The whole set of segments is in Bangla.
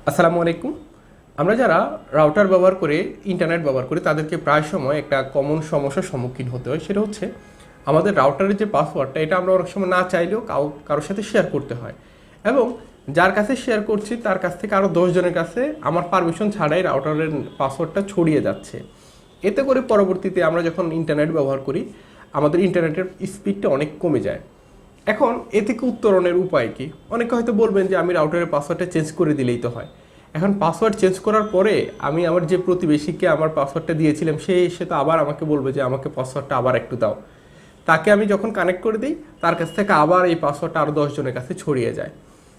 আসসালামু আলাইকুম। আমরা যারা রাউটার ব্যবহার করে ইন্টারনেট ব্যবহার করি তাদেরকে প্রায় সময় একটা কমন সমস্যার সম্মুখীন হতে হয়। সেটা হচ্ছে আমাদের রাউটারের যে পাসওয়ার্ডটা এটা আমরা অনেক সময় না চাইলেও কারোর সাথে শেয়ার করতে হয়, এবং যার কাছে শেয়ার করছি তার কাছ থেকে আরও 10 জনের কাছে আমার পারমিশন ছাড়াই রাউটারের পাসওয়ার্ডটা ছড়িয়ে যাচ্ছে। এতে করে পরবর্তীতে আমরা যখন ইন্টারনেট ব্যবহার করি আমাদের ইন্টারনেটের স্পিডটা অনেক কমে যায়। এখন এ থেকে উত্তরণের উপায় কি? অনেকে হয়তো বলবেন যে আমি রাউটারের পাসওয়ার্ডটা চেঞ্জ করে দিলেই তো হয়। এখন পাসওয়ার্ড চেঞ্জ করার পরে আমি আমার যে প্রতিবেশীকে আমার পাসওয়ার্ডটা দিয়েছিলাম সে তো আবার আমাকে বলবে যে আমাকে পাসওয়ার্ডটা আবার একটু দাও। তাকে আমি যখন কানেক্ট করে দিই তার কাছ থেকে আবার এই পাসওয়ার্ডটা আরও 10 জনের কাছে ছড়িয়ে যায়।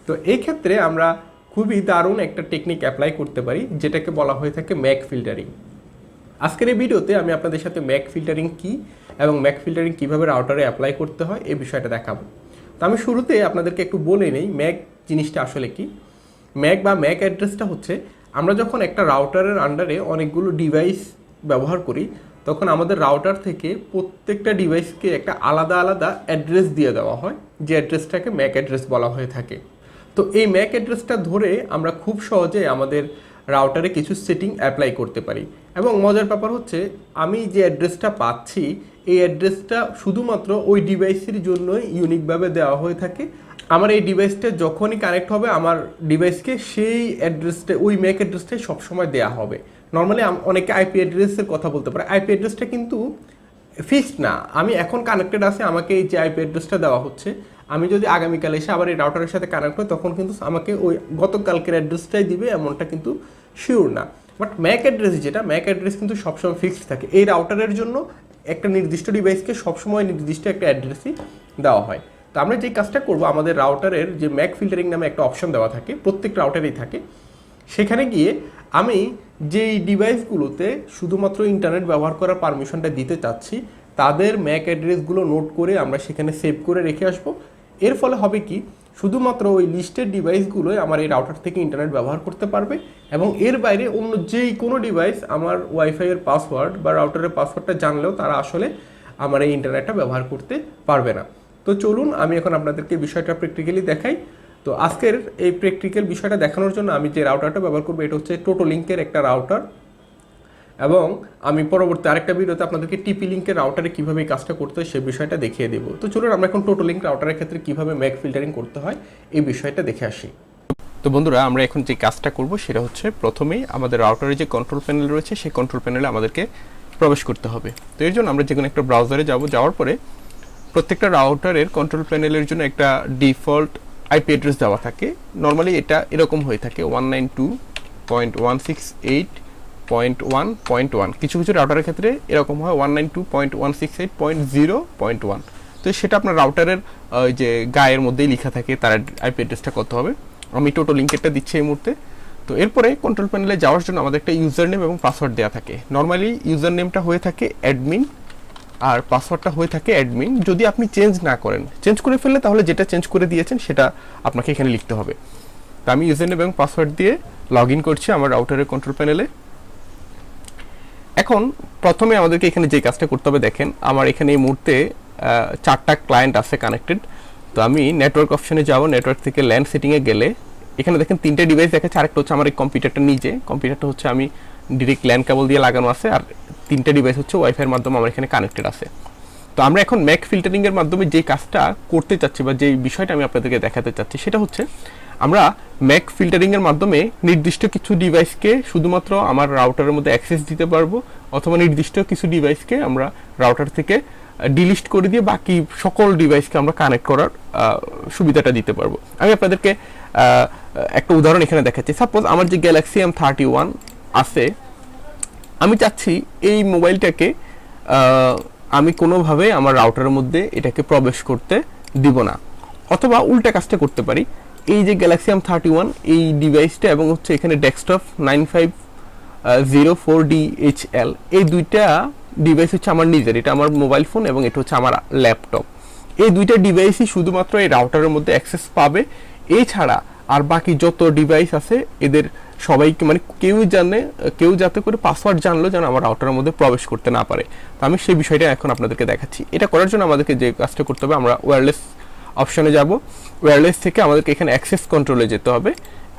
তো এই ক্ষেত্রে আমরা খুবই দারুণ একটা টেকনিক অ্যাপ্লাই করতে পারি, যেটাকে বলা হয়ে থাকে ম্যাক ফিল্টারিং। আজকের এই ভিডিওতে আমি আপনাদের সাথে ম্যাক ফিল্টারিং কী এবং ম্যাক ফিল্টারিং কীভাবে রাউটারে অ্যাপ্লাই করতে হয় এই বিষয়টা দেখাবো। তো আমি শুরুতে আপনাদেরকে একটু বলে নেই ম্যাক জিনিসটা আসলে কি। ম্যাক বা ম্যাক অ্যাড্রেসটা হচ্ছে আমরা যখন একটা রাউটারের আন্ডারে অনেকগুলো ডিভাইস ব্যবহার করি তখন আমাদের রাউটার থেকে প্রত্যেকটা ডিভাইসকে একটা আলাদা আলাদা অ্যাড্রেস দিয়ে দেওয়া হয়, যে অ্যাড্রেসটাকে ম্যাক অ্যাড্রেস বলা হয়ে থাকে। তো এই ম্যাক অ্যাড্রেসটা ধরে আমরা খুব সহজে আমাদের রাউটারে কিছু সেটিং অ্যাপ্লাই করতে পারি। এবং মজার ব্যাপার হচ্ছে আমি যে অ্যাড্রেসটা পাচ্ছি এই অ্যাড্রেসটা শুধুমাত্র ওই ডিভাইসের জন্যই ইউনিকভাবে দেওয়া হয়ে থাকে। আমার এই ডিভাইসটা যখনই কানেক্ট হবে আমার ডিভাইসকে সেই অ্যাড্রেসটা ওই ম্যাক অ্যাড্রেসটাই সবসময় দেওয়া হবে। নর্মালি অনেকে আইপি অ্যাড্রেসের কথা বলতে পারে, আইপি অ্যাড্রেসটা কিন্তু ফিক্সড না। আমি এখন কানেক্টেড আছে, আমাকে এই যে আইপি অ্যাড্রেসটা দেওয়া হচ্ছে, আমি যদি আগামীকাল এসে আবার এই রাউটারের সাথে কানেক্ট হয় তখন কিন্তু আমাকে ওই গতকালকের অ্যাড্রেসটাই দিবে এমনটা কিন্তু শিওর না। বাট ম্যাক অ্যাড্রেস যেটা, ম্যাক অ্যাড্রেস কিন্তু সবসময় ফিক্সড থাকে। এই রাউটারের জন্য একটা নির্দিষ্ট ডিভাইসকে সবসময় নির্দিষ্ট একটা অ্যাড্রেসই দেওয়া হয়। তো আমরা যে কাজটা করব, আমাদের রাউটারের যে ম্যাক ফিল্টারিং নামে একটা অপশন দেওয়া থাকে, প্রত্যেক রাউটারেই থাকে, সেখানে গিয়ে আমি যেই ডিভাইসগুলোতে শুধুমাত্র ইন্টারনেট ব্যবহার করার পারমিশনটা দিতে চাচ্ছি তাদের ম্যাক অ্যাড্রেসগুলো নোট করে আমরা সেখানে সেভ করে রেখে আসবো। এর ফলে হবে কি, শুধুমাত্র ওই লিস্টেড ডিভাইসগুলোই আমার এই রাউটার থেকে ইন্টারনেট ব্যবহার করতে পারবে, এবং এর বাইরে অন্য যেই কোনো ডিভাইস আমার ওয়াইফাইয়ের পাসওয়ার্ড বা রাউটারের পাসওয়ার্ডটা জানলেও তারা আসলে আমার এই ইন্টারনেটটা ব্যবহার করতে পারবে না। তো চলুন আমি এখন আপনাদেরকে বিষয়টা প্র্যাকটিক্যালি দেখাই। তো আজকের এই প্র্যাকটিক্যাল বিষয়টা দেখানোর জন্য আমি যে রাউটারটা ব্যবহার করবো এটা হচ্ছে টোটোলিঙ্কের একটা রাউটার, এবং আমি পরবর্তী আরেকটা ভিডিওতে আপনাদেরকে টিপি লিঙ্কের রাউটারে কীভাবে এই কাজটা করতে হয় সেই বিষয়টা দেখিয়ে দেবো। তো চলুন আমরা এখন টোটোলিঙ্ক রাউটারের ক্ষেত্রে কীভাবে ম্যাক ফিল্টারিং করতে হয় এই বিষয়টা দেখে আসি। তো বন্ধুরা, আমরা এখন যে কাজটা করব সেটা হচ্ছে প্রথমেই আমাদের রাউটারে যে কন্ট্রোল প্যানেল রয়েছে সেই কন্ট্রোল প্যানেলে আমাদেরকে প্রবেশ করতে হবে। তো এর জন্য আমরা যে কোনো একটা ব্রাউজারে যাব, যাওয়ার পরে প্রত্যেকটা রাউটারের কন্ট্রোল প্যানেলের জন্য একটা ডিফল্ট আইপি অ্যাড্রেস দেওয়া থাকে। নর্মালি এটা এরকম হয়ে থাকে 192.168.1.1। কিছু কিছু রাউটারের ক্ষেত্রে এরকম হয় 192.168.0.1। তো সেটা আপনার রাউটারের যে গায়ের মধ্যেই লেখা থাকে তার আইপি অ্যাড্রেসটা কত হবে। আমি টোটোলিঙ্কেরটা দিচ্ছি এই মুহূর্তে। তো এরপরে কন্ট্রোল প্যানেলে যাওয়ার জন্য আমাদের একটা ইউজার নেম এবং পাসওয়ার্ড দেওয়া থাকে। নর্মালি ইউজার নেমটা হয়ে থাকে অ্যাডমিন আর পাসওয়ার্ডটা হয়ে থাকে অ্যাডমিন। যদি আপনি চেঞ্জ না করেন, চেঞ্জ করে ফেললে তাহলে যেটা চেঞ্জ করে দিয়েছেন সেটা আপনাকে এখানে লিখতে হবে। তো আমি ইউজার নেম এবং পাসওয়ার্ড দিয়ে লগ ইন করছি আমার রাউটারের কন্ট্রোল প্যানেলে। এখন প্রথমে আমাদেরকে এখানে যে কাজটা করতে হবে, দেখেন আমার এখানে এই মুহূর্তে 4টা ক্লায়েন্ট আছে কানেক্টেড। তো আমি নেটওয়ার্ক অপশনে যাব, নেটওয়ার্ক থেকে ল্যান্ড সেটিংয়ে গেলে এখানে দেখেন 3টে ডিভাইস দেখাচ্ছে। আরেকটা হচ্ছে আমার এই কম্পিউটারটা নিজে, কম্পিউটারটা হচ্ছে আমি ডিরেক্ট ল্যান্ড কেবল দিয়ে লাগানো আছে, আর 3টে ডিভাইস হচ্ছে ওয়াইফাইয়ের মাধ্যমে আমার এখানে কানেক্টেড আছে। তো আমরা এখন ম্যাক ফিল্টারিংয়ের মাধ্যমে যে কাজটা করতে চাচ্ছি বা যেই বিষয়টা আমি আপনাদেরকে দেখাতে চাচ্ছি সেটা হচ্ছে আমরা ম্যাক ফিল্টারিংয়ের মাধ্যমে নির্দিষ্ট কিছু ডিভাইসকে শুধুমাত্র আমার রাউটারের মধ্যে অ্যাক্সেস দিতে পারবো, অথবা নির্দিষ্ট কিছু ডিভাইসকে আমরা রাউটার থেকে ডিলিস্ট করে দিয়ে বাকি সকল ডিভাইসকে আমরা কানেক্ট করার সুবিধাটা দিতে পারবো। আমি আপনাদেরকে একটা উদাহরণ এখানে দেখাচ্ছি। সাপোজ আমার যে গ্যালাক্সি M31 আছে, আমি চাচ্ছি এই মোবাইলটাকে আমি কোনোভাবে আমার রাউটারের মধ্যে এটাকে প্রবেশ করতে দিব না, অথবা উল্টা কাজটা করতে পারি। এই যে গ্যালাক্সি M31 এই ডিভাইসটা এবং হচ্ছে এখানে ডেস্কটপ 9504DHL এই দুইটা ডিভাইস হচ্ছে আমার নিজের, এটা আমার মোবাইল ফোন এবং এটা হচ্ছে আমার ল্যাপটপ। এই দুইটা ডিভাইসই শুধুমাত্র এই রাউটারের মধ্যে অ্যাক্সেস পাবে। এছাড়া আর বাকি যত ডিভাইস আছে এদের সবাইকে, মানে কেউ যাতে করে পাসওয়ার্ড জানলো যেন আমার রাউটারের মধ্যে প্রবেশ করতে না পারে। তো আমি সেই বিষয়টা এখন আপনাদেরকে দেখাচ্ছি। এটা করার জন্য আমাদেরকে যে কাজটা করতে হবে, আমরা ওয়্যারলেস অপশনে যাব। ওয়্যারলেস থেকে আমাদেরকে এখানে অ্যাক্সেস কন্ট্রোলে যেতে হবে।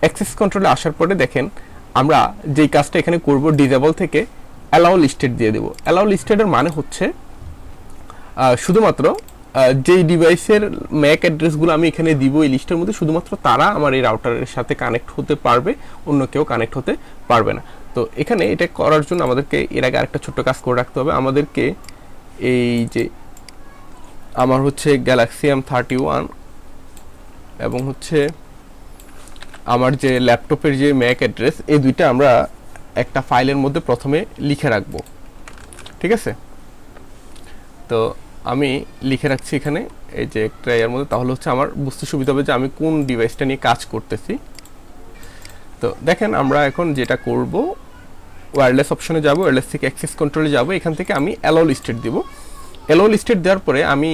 অ্যাক্সেস কন্ট্রোলে আসার পরে দেখেন আমরা যেই কাজটা এখানে করব, ডিসেবল থেকে অ্যালাউ লিস্টেড দিয়ে দেবো। অ্যালাউ লিস্টেডের মানে হচ্ছে শুধুমাত্র যেই ডিভাইসের ম্যাক অ্যাড্রেসগুলো আমি এখানে দিব এই লিস্টের মধ্যে, শুধুমাত্র তারা আমার এই রাউটারের সাথে কানেক্ট হতে পারবে, অন্য কেউ কানেক্ট হতে পারবে না। তো এখানে এটা করার জন্য আমাদেরকে এর আগে আরেকটা ছোট্ট কাজ করে রাখতে হবে। আমাদেরকে এই যে আমার হচ্ছে গ্যালাক্সি M31 এবং হচ্ছে আমার যে ল্যাপটপের যে ম্যাক অ্যাড্রেস, এই দুইটা আমরা একটা ফাইলের মধ্যে প্রথমে লিখে রাখবো, ঠিক আছে? তো আমি লিখে রাখছি এখানে এই যে একটা এর মধ্যে, তাহলে হচ্ছে আমার বুঝতে সুবিধা হবে যে আমি কোন ডিভাইসটা নিয়ে কাজ করতেছি। তো দেখেন আমরা এখন যেটা করব, ওয়্যারলেস অপশনে যাব, ওয়্যারলেস থেকে অ্যাক্সেস কন্ট্রোলে যাব, এখান থেকে আমি অ্যালাউ লিস্টেড দিব। অ্যালাউ লিস্টেড দেওয়ার পরে আমি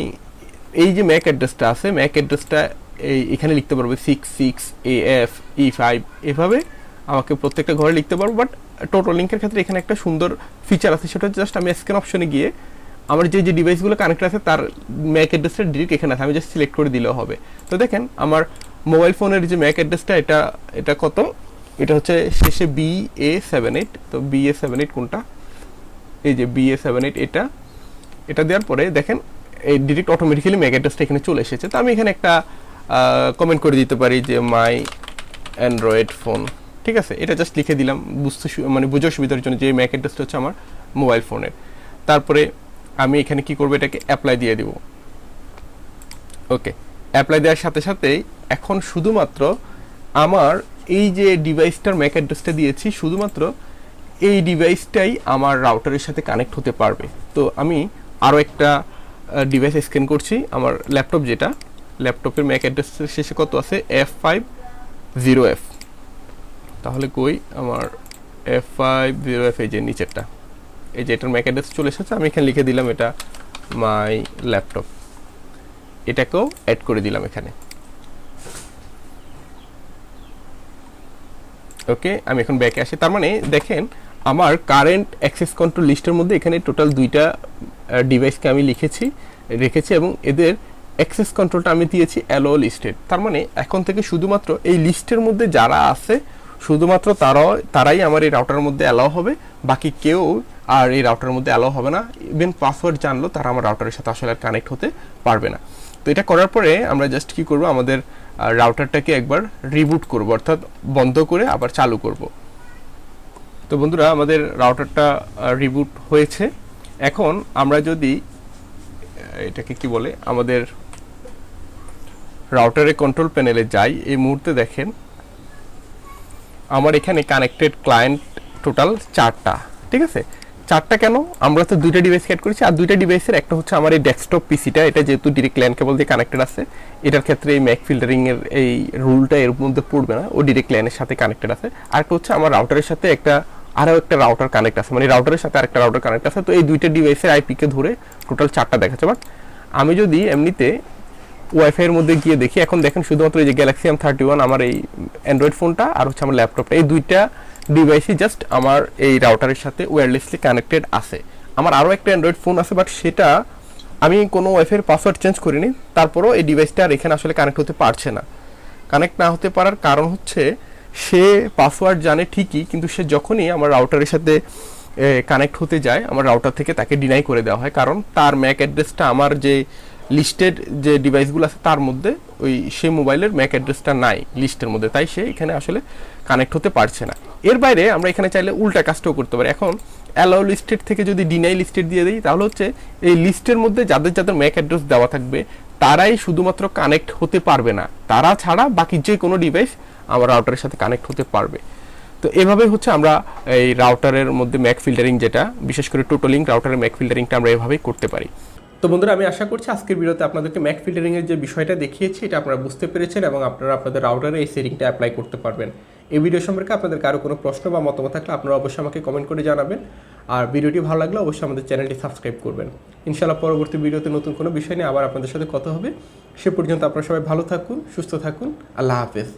এই যে ম্যাক অ্যাড্রেসটা আছে, ম্যাক অ্যাড্রেসটা এখানে লিখতে পারবো 66AF E5, এভাবে আমাকে প্রত্যেকটা ঘরে লিখতে পারবো। বাট টোটোলিঙ্কের ক্ষেত্রে এখানে একটা সুন্দর ফিচার আছে, সেটা জাস্ট আমি স্ক্যান অপশনে গিয়ে আমার যে যে ডিভাইসগুলো কানেক্ট আছে তার ম্যাক অ্যাড্রেসটা ডিরেক্ট এখানে আছে, আমি জাস্ট সিলেক্ট করে দিলেও হবে। তো দেখেন আমার মোবাইল ফোনের যে ম্যাক অ্যাড্রেসটা, এটা কত, এটা হচ্ছে শেষে BA78। তো BA78 কোনটা, এই যে BA78, এটা দেওয়ার পরে দেখেন এই ডিরেক্ট অটোমেটিক্যালি ম্যাক অ্যাড্রেসটা এখানে চলে এসেছে। তো আমি এখানে একটা কমেন্ট করে দিতে পারি যে মাই অ্যান্ড্রয়েড ফোন, ঠিক আছে? এটা জাস্ট লিখে দিলাম মানে বোঝার সুবিধার জন্য যে ম্যাক অ্যাড্রেসটা হচ্ছে আমার মোবাইল ফোনের। তারপরে আমি এখানে কি করব, এটাকে অ্যাপ্লাই দিয়ে দিব। ওকে, অ্যাপ্লাই দেওয়ার সাথে সাথেই এখন শুধুমাত্র আমার এই যে ডিভাইসটার ম্যাক অ্যাড্রেসটা দিয়েছি, শুধুমাত্র এই ডিভাইসটাই আমার রাউটারের সাথে কানেক্ট হতে পারবে। তো আমি আরও একটা ডিভাইস স্ক্যান করছি, আমার ল্যাপটপ, যেটা ল্যাপটপের ম্যাক অ্যাড্রেসের শেষে কত আছে, F50F। তাহলে কই আমার F50F, এই যে নিচেরটা, এই যে এটার ম্যাক অ্যাড্রেস চলে এসেছে। আমি এখানে লিখে দিলাম এটা মাই ল্যাপটপ, এটাকেও অ্যাড করে দিলাম এখানে। ওকে, আমি এখন ব্যাকে আসি। তার মানে দেখেন আমার কারেন্ট অ্যাক্সেস কন্ট্রোল লিস্টের মধ্যে এখানে টোটাল 2টা ডিভাইসকে আমি রেখেছি এবং এদের অ্যাক্সেস কন্ট্রোলটা আমি দিয়েছি অ্যালাউ লিস্টেড। তার মানে এখন থেকে শুধুমাত্র এই লিস্টের মধ্যে যারা আছে শুধুমাত্র তারাই আমার এই রাউটারের মধ্যে অ্যালাউ হবে, বাকি কেউ আর এই রাউটারের মধ্যে অ্যালাউ হবে না। ইভেন পাসওয়ার্ড জানলো তারা আমার রাউটারের সাথে আসলে কানেক্ট হতে পারবে না। তো এটা করার পরে আমরা জাস্ট কি করব, আমাদের রাউটারটাকে একবার রিবুট করব, অর্থাৎ বন্ধ করে আবার চালু করব। তো বন্ধুরা, আমাদের রাউটারটা রিবুট হয়েছে। এখন আমরা যদি এটাকে কি বলে, আমাদের রাউটারের কন্ট্রোল প্যানেলে যাই, এই মুহূর্তে দেখেন আমার এখানে কানেক্টেড ক্লায়েন্ট টোটাল 4টা, ঠিক আছে? 4টা কেন, আমরা তো 2টা ডিভাইস অ্যাড করেছি, আর 2টা ডিভাইসের একটা হচ্ছে আমার এই ডেস্কটপ পিসিটা, এটা যেহেতু ডিরেক্ট ল্যান কেবল দিয়ে কানেক্টেড আছে, এটার ক্ষেত্রে এই ম্যাক ফিল্টারিং এর এই রুলটা এর মধ্যে পড়বে না, ও ডিরেক্ট ল্যানের সাথে কানেক্টেড আছে। আর একটা হচ্ছে আমার রাউটারের সাথে আরও একটা রাউটার কানেক্ট আছে, মানে রাউটারের সাথে আরেকটা রাউটার কানেক্ট আছে। তো এই 2টা ডিভাইসের আইপিকে ধরে টোটাল 4টা দেখাচ্ছে। বাট আমি যদি এমনিতে ওয়াইফাই এর মধ্যে গিয়ে দেখি, এখন দেখেন শুধুমাত্র এই যে গ্যালাক্সি M31, আমার এই অ্যান্ড্রয়েড ফোনটা আর হচ্ছে আমার ল্যাপটপটা, এই 2টা ডিভাইসই জাস্ট আমার এই রাউটারের সাথে ওয়্যারলেসলি কানেক্টেড আছে। আমার আরও একটা অ্যান্ড্রয়েড ফোন আছে, বাট সেটা আমি কোনো ওয়াইফাইয়ের পাসওয়ার্ড চেঞ্জ করিনি, তারপরও এই ডিভাইসটা আর এখানে আসলে কানেক্ট হতে পারছে না। কানেক্ট না হতে পারার কারণ হচ্ছে সে পাসওয়ার্ড জানে ঠিকই, কিন্তু সে যখনই আমার রাউটারের সাথে কানেক্ট হতে যায়, আমার রাউটার থেকে তাকে ডিনাই করে দেওয়া হয়, কারণ তার ম্যাক অ্যাড্রেসটা আমার যে লিস্টেড যে ডিভাইসগুলো আছে তার মধ্যে ওই সে মোবাইলের ম্যাক অ্যাড্রেসটা নাই লিস্টের মধ্যে, তাই সে এখানে আসলে কানেক্ট হতে পারছে না। এর বাইরে আমরা এখানে চাইলে উল্টা কাজটাও করতে পারি। এখন অ্যালাউ লিস্টেড থেকে যদি ডিনাই লিস্টেড দিয়ে দিই, তাহলে হচ্ছে এই লিস্টের মধ্যে যাদের যাদের ম্যাক অ্যাড্রেস দেওয়া থাকবে তারাই শুধুমাত্র কানেক্ট হতে পারবে না, তারা ছাড়া বাকি যে কোনো ডিভাইস আমার রাউটারের সাথে কানেক্ট হতে পারবে। তো এভাবে হচ্ছে আমরা এই রাউটারের মধ্যে ম্যাক ফিল্টারিং, যেটা বিশেষ করে টোটোলিঙ্ক রাউটারের ম্যাক ফিল্টারিংটা আমরা এভাবেই করতে পারি। তো বন্ধুরা, আমি আশা করছি আজকের ভিডিওতে আপনাদেরকে ম্যাক ফিল্টারিংয়ের যে বিষয়টা দেখিয়েছি এটা আপনারা বুঝতে পেরেছেন এবং আপনারা আপনাদের রাউটারে এই সেটিংটা অ্যাপ্লাই করতে পারবেন। এই ভিডিও সম্পর্কে আপনাদের কারো কোনো প্রশ্ন বা মতামত থাকলে আপনারা অবশ্যই আমাকে কমেন্ট করে জানাবেন। আর ভিডিওটি ভালো লাগলে অবশ্যই আমাদের চ্যানেলটি সাবস্ক্রাইব করবেন। ইনশাআল্লাহ পরবর্তী ভিডিওতে নতুন কোনো বিষয় নিয়ে আবার আপনাদের সাথে কথা হবে। সে পর্যন্ত আপনারা সবাই ভালো থাকুন, সুস্থ থাকুন। আল্লাহ হাফেজ।